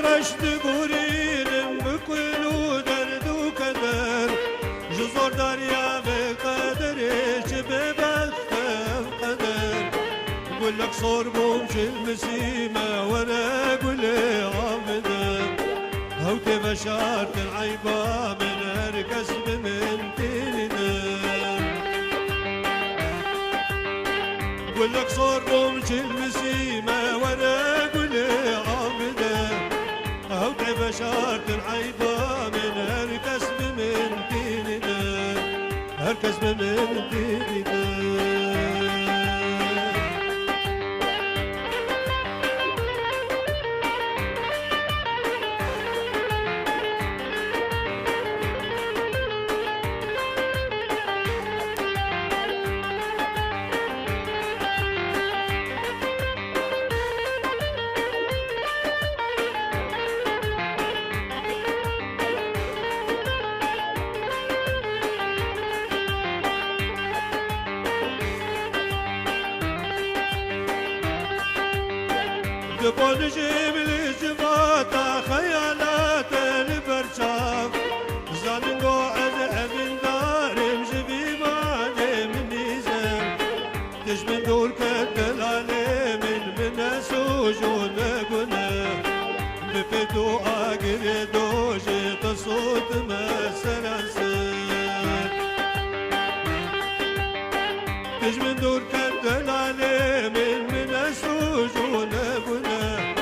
رشد بورينم بكل درد وكدر جزر دريا بقدرش ببختم قدر قول لك صور بومش المسيمة وانا قول عبدك هوتي بشارة العيبة من هركس بمنتينك قول لك صور بومش المسيمة وانا قول عبدك هوتي بشارة العيبة من هركس بمنتينك هركس بمنتينك دبون جيب الجباطة خيالات البرشاف زان قاعد من دار مجبي مالي من نيزان تش من دور كدلالي من سوجون قناه بفتو آقر دوجي تصوت مثلا سر تش من دور كدلالي من سوجون قناه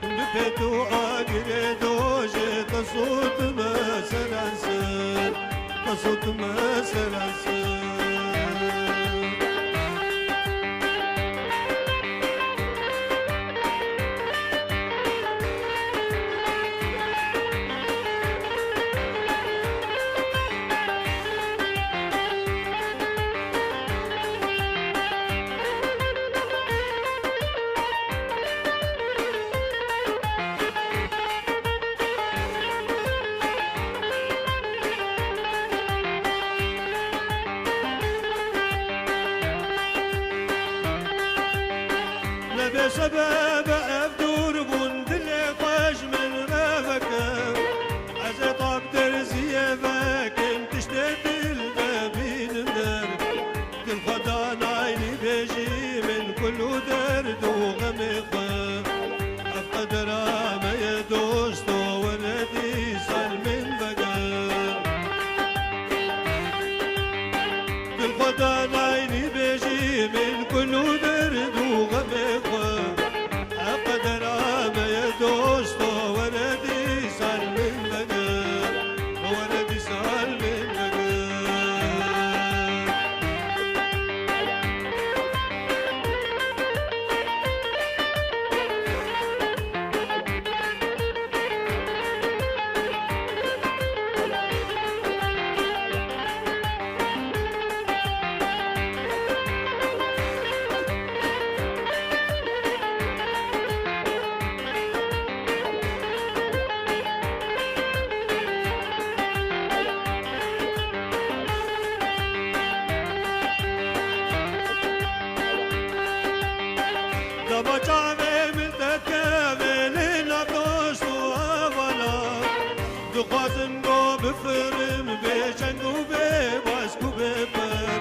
بفتو آقر دوجي تصوت مثلا سر تصوت مثلا سر بسبب أبدور بندل قاش من رافك عزي طاب درزية باكن تشتد البابين النار كل خدان عيني بيجي من كل درد وغمقة أفقدر ما يدوستو ولدي صار من بقى كل خدان عيني بيجي من كل درد وغمقة دوست وردي صار من بقى وردي صار من بقى بچاوه ملت کامل نباشت و اولا دخوازم گو بفرم بچنگ و بباسک و بپر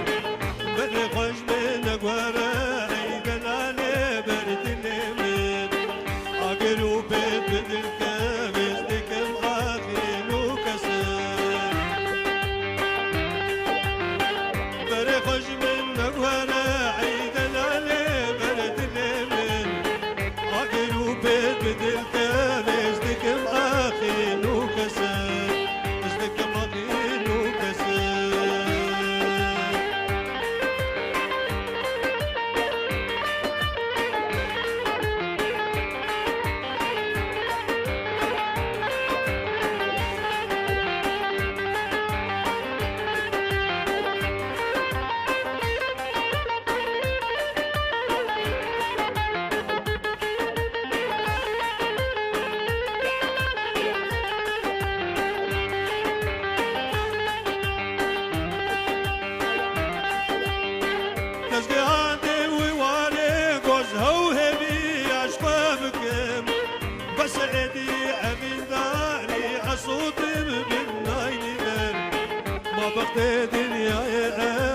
بر خوش من نگواره ای دلاله بر دل من اگر و بد بدل کامل دکم آخین و کسر بر خوش من نگواره ای دلاله بدل كامل ازدكم اخي نو كسر ازدكم اخي نو كسر ما بخت دنيا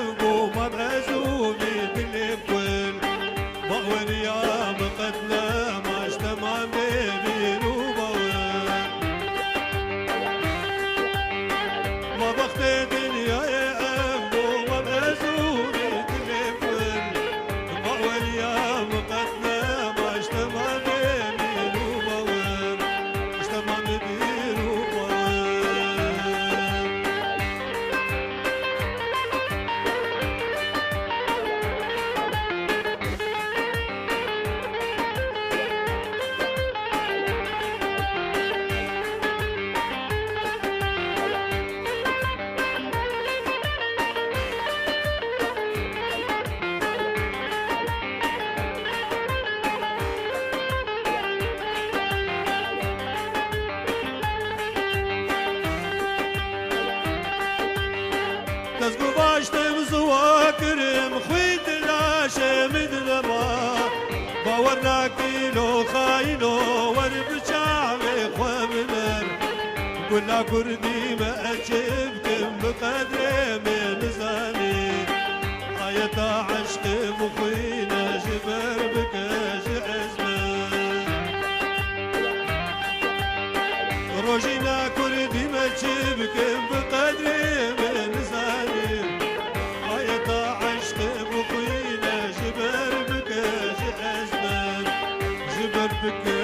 أبو ما بعزومي بالكل ما وريا مقتنا ما اجتمع بين وبوين ما بخت دنيا أبو ما بعزومي بالكل ما وريا مقتنا ما اجتمع بين وبوين اجتمع بين وبوين تزقو باشتم زواكرم خويت العشم دلما باورنا كيلو خاينو وربشعبي خوامنر كنا كردي ما أجبكم بقدر من زاني حياة عشق مخوينا جبر بكاش عزمان روجينا كردي ما أجبكم بقدر من زاني حياة عشق مخوينا جبر بكاش عزمان جبر بكاش